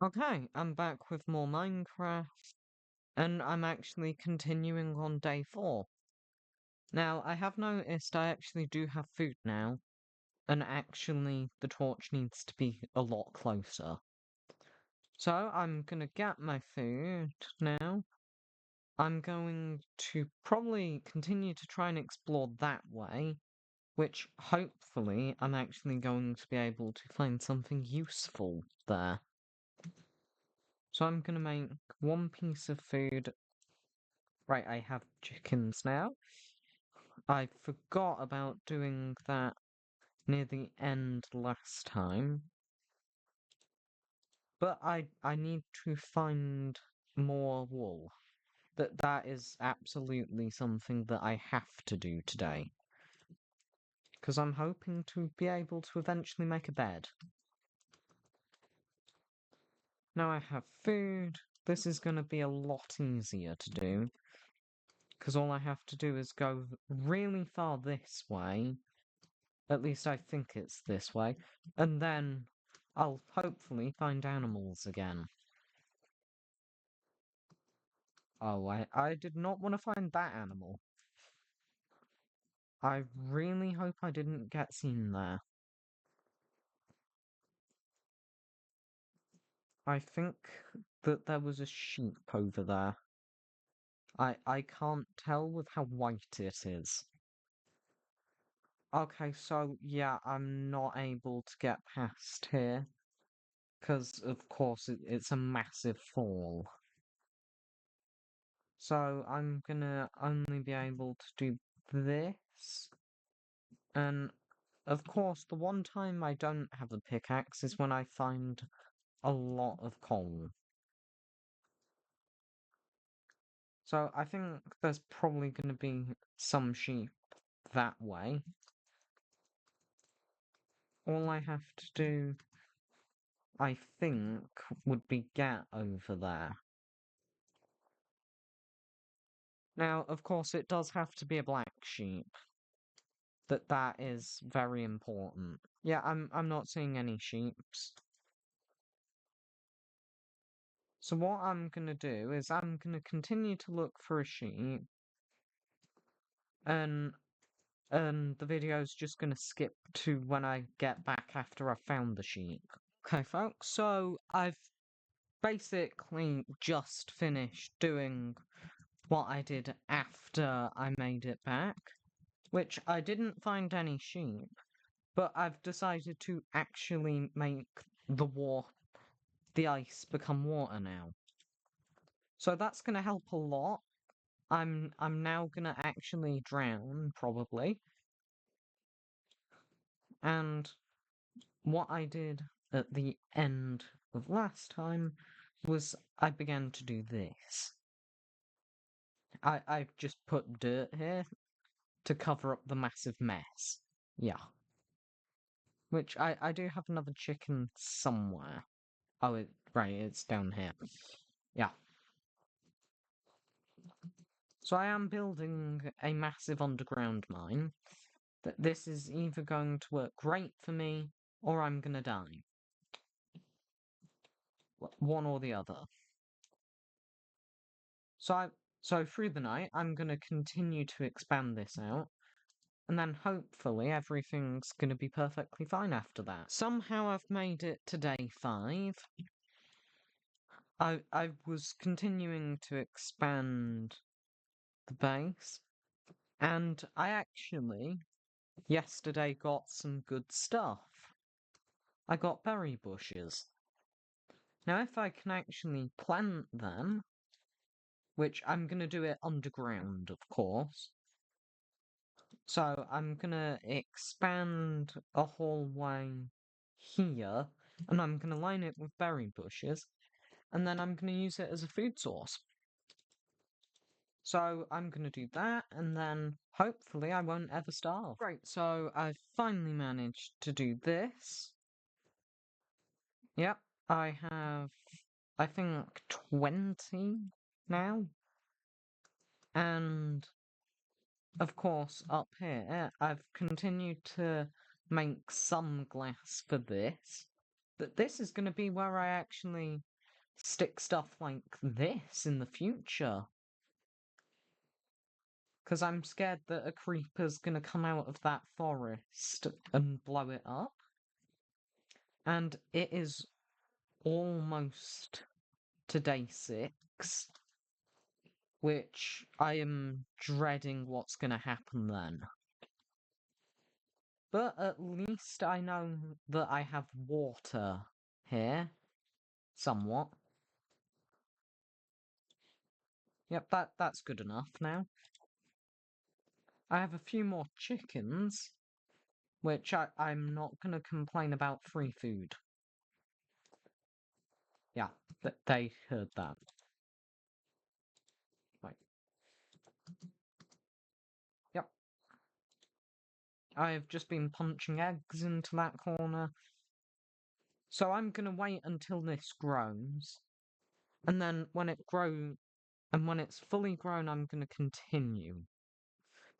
Okay, I'm back with more Minecraft, and I'm actually continuing on day 4. Now, I have noticed I actually do have food now, and actually the torch needs to be a lot closer. So, I'm gonna get my food now. I'm going to probably continue to try and explore that way, which hopefully I'm actually going to be able to find something useful there. So I'm gonna make one piece of food. Right, I have chickens now. I forgot about doing that near the end last time. But I need to find more wool. That is absolutely something that I have to do today. Because I'm hoping to be able to eventually make a bed. Now I have food. This is going to be a lot easier to do. Because all I have to do is go really far this way. At least I think it's this way. And then I'll hopefully find animals again. Oh, I did not want to find that animal. I really hope I didn't get seen there. I think that there was a sheep over there. I can't tell with how white it is. Okay, so yeah, I'm not able to get past here. Because, of course, it's a massive fall. So I'm gonna only be able to do this. And of course, the one time I don't have a pickaxe is when I find a lot of coal. So I think there's probably gonna be some sheep that way. All I have to do, I think, would be get over there. Now, of course, it does have to be a black sheep. That is very important. Yeah, I'm not seeing any sheeps. So what I'm gonna do is I'm gonna continue to look for a sheep, and the video's just gonna skip to when I get back after I've found the sheep. Okay, folks, so I've basically just finished doing what I did after I made it back, which I didn't find any sheep, but I've decided to actually make the ice become water now. So that's gonna help a lot. I'm now gonna actually drown, probably. And what I did at the end of last time was I began to do this. I've just put dirt here to cover up the massive mess. Yeah. Which I do have another chicken somewhere. Oh, right, it's down here. Yeah. So I am building a massive underground mine. This is either going to work great for me, or I'm gonna die. One or the other. So through the night, I'm gonna continue to expand this out, and then hopefully everything's gonna be perfectly fine after that. Somehow I've made it to day 5. I was continuing to expand the base, and I actually yesterday got some good stuff. I got berry bushes. Now if I can actually plant them, which I'm gonna do it underground, of course. So I'm gonna expand a hallway here, and I'm gonna line it with berry bushes, and then I'm gonna use it as a food source. So I'm gonna do that, and then hopefully I won't ever starve. Great, so I've finally managed to do this. Yep, I have, I think, 20 now. And of course, up here, I've continued to make some glass for this. But this is going to be where I actually stick stuff like this in the future. Because I'm scared that a creeper's gonna come out of that forest and blow it up. And it is almost to day 6, which I am dreading what's gonna happen then. But at least I know that I have water here, somewhat. Yep, that's good enough now. I have a few more chickens, which I'm not going to complain about free food. Yeah, they heard that. Right. Yep. I have just been punching eggs into that corner. So I'm going to wait until this grows. And then when it's fully grown, I'm going to continue.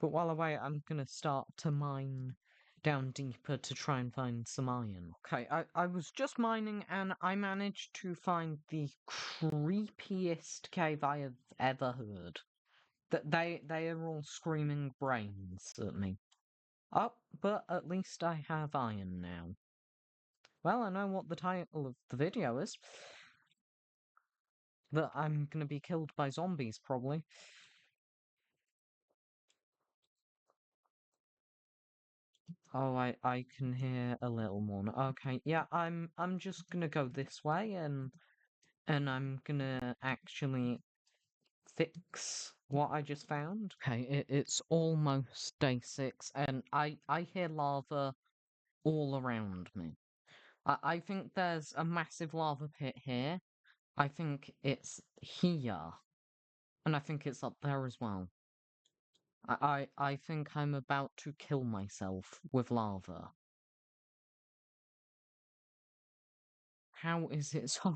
But while I wait, I'm going to start to mine down deeper to try and find some iron. Okay, I was just mining and I managed to find the creepiest cave I have ever heard. That they are all screaming brains at me. Oh, but at least I have iron now. Well, I know what the title of the video is. That I'm gonna be killed by zombies, probably. Oh, I can hear a little more. Okay, yeah, I'm just gonna go this way and I'm gonna actually fix what I just found. Okay, it's almost day 6 and I hear lava all around me. I think there's a massive lava pit here. I think it's here. And I think it's up there as well. I think I'm about to kill myself with lava. How is it so?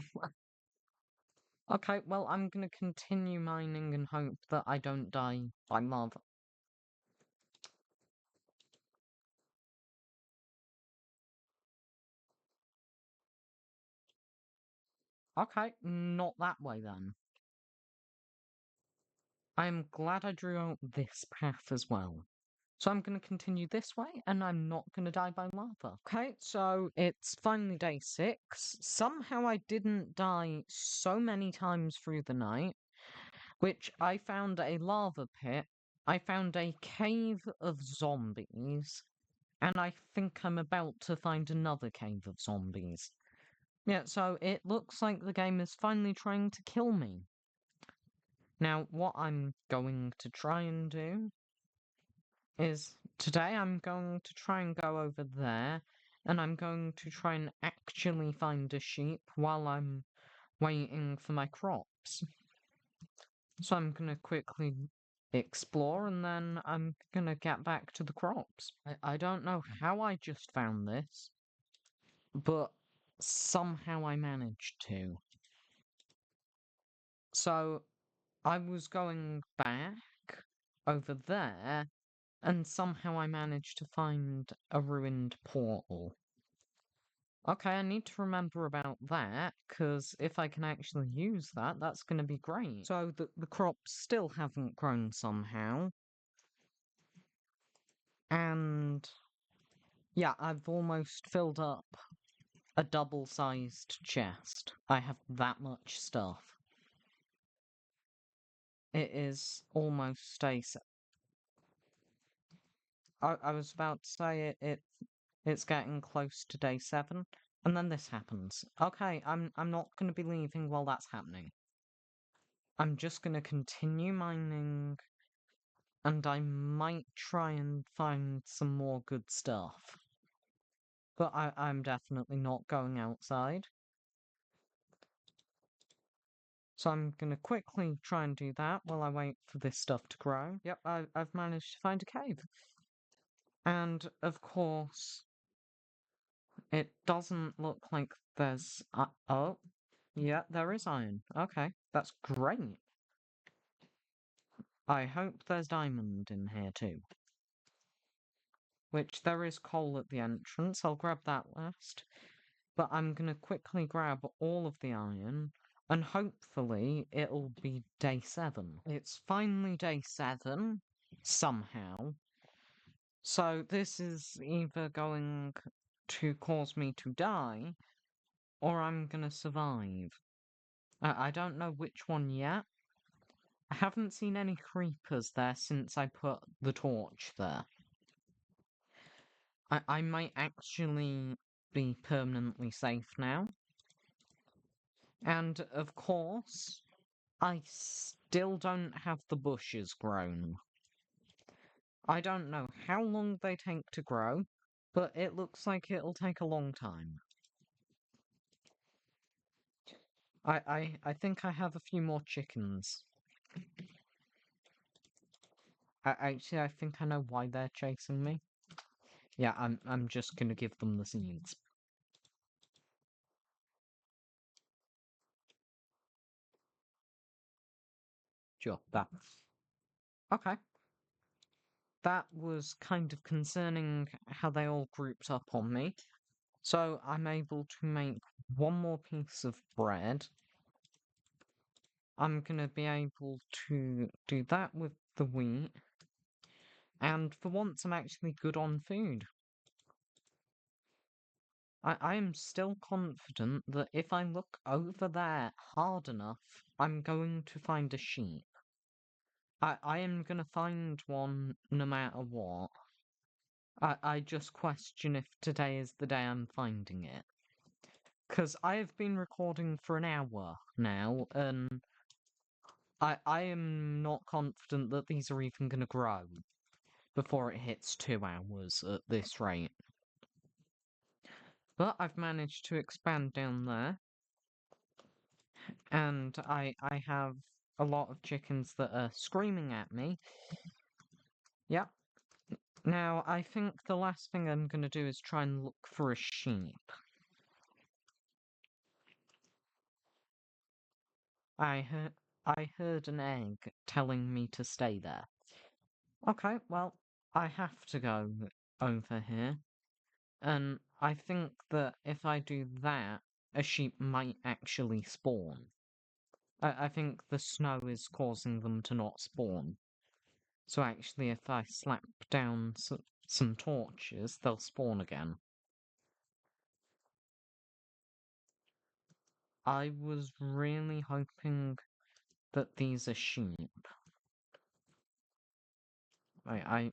Okay, well, I'm gonna continue mining and hope that I don't die by lava. Okay, not that way then. I'm glad I drew out this path as well. So I'm going to continue this way, and I'm not going to die by lava. Okay, so it's finally day 6. Somehow I didn't die so many times through the night, which I found a lava pit, I found a cave of zombies, and I think I'm about to find another cave of zombies. Yeah, so it looks like the game is finally trying to kill me. Now, what I'm going to try and do is today I'm going to try and go over there and I'm going to try and actually find a sheep while I'm waiting for my crops. So I'm going to quickly explore and then I'm going to get back to the crops. I don't know how I just found this, but somehow I managed to. So I was going back over there and somehow I managed to find a ruined portal. Okay, I need to remember about that, because if I can actually use that, that's going to be great. So the crops still haven't grown somehow. And yeah, I've almost filled up a double-sized chest. I have that much stuff. It is almost day I was about to say it's getting close to day 7, and then this happens. Okay, I'm not going to be leaving while that's happening. I'm just going to continue mining, and I might try and find some more good stuff. But I'm definitely not going outside. So I'm going to quickly try and do that while I wait for this stuff to grow. Yep, I've managed to find a cave. And, of course, it doesn't look like there's... oh, yeah, there is iron. Okay, that's great. I hope there's diamond in here too. Which there is coal at the entrance. I'll grab that last. But I'm going to quickly grab all of the iron. And hopefully it'll be day 7. It's finally day 7, somehow. So this is either going to cause me to die, or I'm gonna survive. I don't know which one yet. I haven't seen any creepers there since I put the torch there. I might actually be permanently safe now. And of course, I still don't have the bushes grown. I don't know how long they take to grow, but it looks like it'll take a long time. I think I have a few more chickens. Actually, I think I know why they're chasing me. Yeah, I'm just gonna give them the seeds. Sure, that. Okay. That was kind of concerning how they all grouped up on me. So I'm able to make one more piece of bread. I'm gonna be able to do that with the wheat. And for once, I'm actually good on food. I am still confident that if I look over there hard enough, I'm going to find a sheep. I am gonna find one no matter what. I just question if today is the day I'm finding it. Because I have been recording for an hour now, and I am not confident that these are even gonna grow before it hits 2 hours at this rate. But I've managed to expand down there. And I have a lot of chickens that are screaming at me. Yep. Now, I think the last thing I'm gonna do is try and look for a sheep. I heard an egg telling me to stay there. Okay, well, I have to go over here. And I think that if I do that, a sheep might actually spawn. I think the snow is causing them to not spawn. So actually, if I slap down some torches, they'll spawn again. I was really hoping that these are sheep. I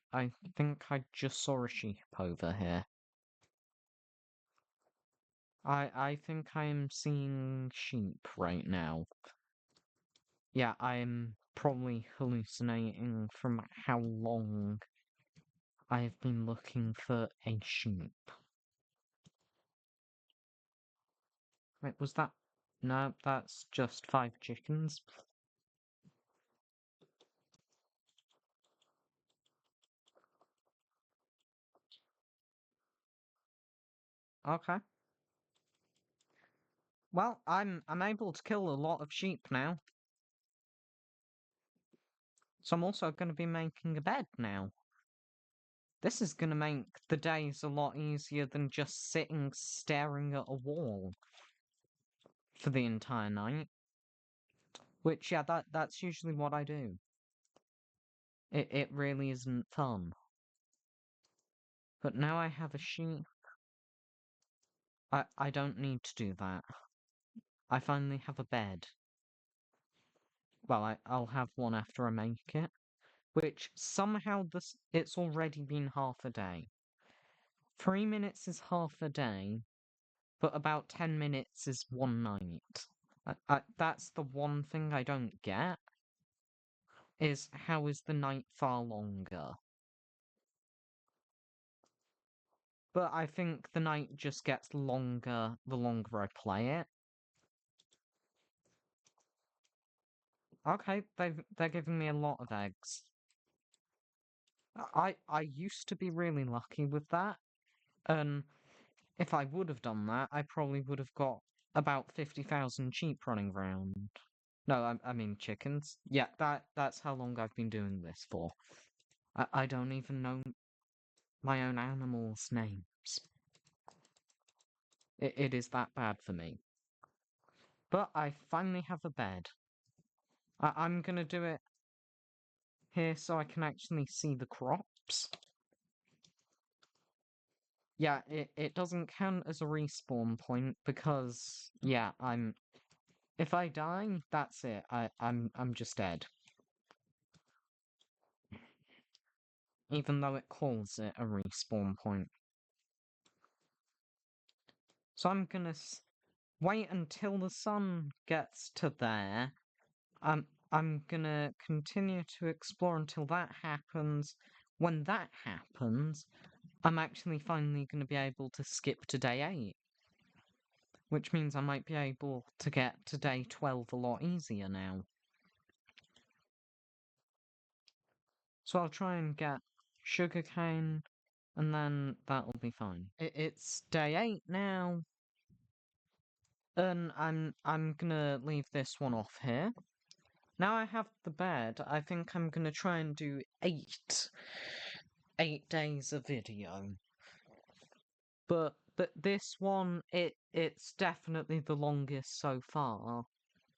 think I just saw a sheep over here. I think I'm seeing sheep right now. Yeah, I'm probably hallucinating from how long I've been looking for a sheep. Wait, was that? No, that's just 5 chickens. Okay. Well, I'm able to kill a lot of sheep now. So I'm also going to be making a bed now. This is going to make the days a lot easier than just sitting staring at a wall for the entire night. Which, yeah, that's usually what I do. It really isn't fun. But now I have a sheep. I don't need to do that. I finally have a bed. Well, I'll have one after I make it. Which, somehow, it's already been half a day. 3 minutes is half a day, but about 10 minutes is one night. That's the one thing I don't get, is how is the night far longer? But I think the night just gets longer the longer I play it. Okay, they're giving me a lot of eggs. I used to be really lucky with that, and if I would have done that, I probably would have got about 50,000 sheep running around. No, I mean chickens. Yeah, that's how long I've been doing this for. I don't even know my own animals' names. It is that bad for me. But I finally have a bed. I'm gonna do it here so I can actually see the crops. Yeah, it doesn't count as a respawn point because yeah, if I die, that's it. I'm just dead. Even though it calls it a respawn point. So I'm gonna wait until the sun gets to there. I'm gonna continue to explore until that happens. When that happens, I'm actually finally gonna be able to skip to day 8. Which means I might be able to get to day 12 a lot easier now. So I'll try and get sugarcane, and then that'll be fine. It's day 8 now, and I'm gonna leave this one off here. Now I have the bed, I think I'm gonna try and do 8 days of video. But this one, it's definitely the longest so far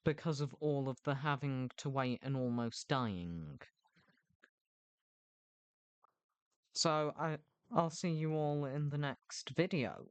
because of all of the having to wait and almost dying. So I'll see you all in the next video.